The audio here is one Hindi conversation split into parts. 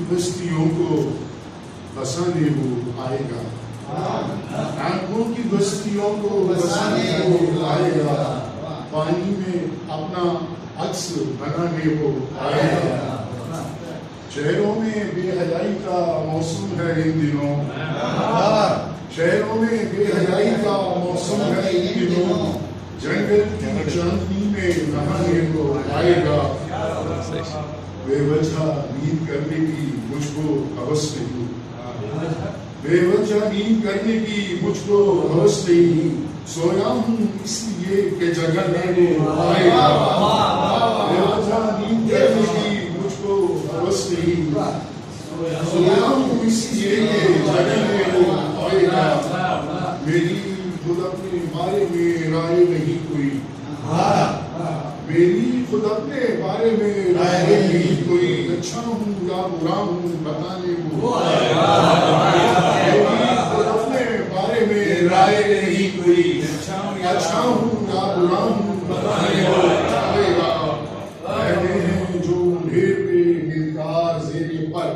बस्तियों को बसाने वो आएगा, आंखों की बस्तियों को बसाने वो आएगा, पानी में अपना अक्स बनाने वो आएगा। शहरों में बेहयाई का मौसम है इन दिनों, शहरों में बेहयाई का मौसम है इन दिनों, जंगल की चांदनी में नहाने को आएगा। बेवजह नींद करने की मुझको हवस नहीं, बेवजह नींद करने की मुझको हवस नहीं, सोया हूँ इसलिए कि जगने को आएगा। बेवजह नींद करने की मुझको हवस नहीं, सोया हूँ इसलिए कि जगने को आएगा। मेरी खुद अपने बारे में राय नहीं कोई, मेरी खुद अपने बारे में राय नहीं कोई, अच्छा हूँ या बुरा हूँ बताने को आएगा। मेरी खुद अपने बारे में राय नहीं कोई, अच्छा हूँ या बुरा हूँ बताने को आएगा। बैठे हैं जो मुंडेर पे मिलकार जेरे पर,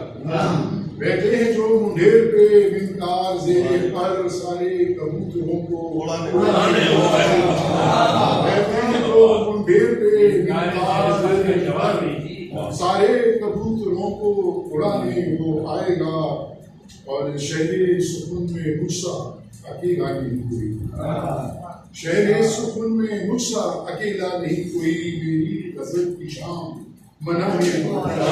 बैठे हैं जो मुंडेर पे मिलकार जेरे पर, सारे कबूतरों को उड़ाने को बैठे हैं जो मुंडेर पे मिलकार जेरे पर, सारे कबूतरों को उड़ाने वो आएगा। और शहरे सुकून में मुझसा अकेला नहीं कोई, शहरे सुकून में मुझसा अकेला नहीं कोई, मेरी गजल की शाम मनाने को आएगा।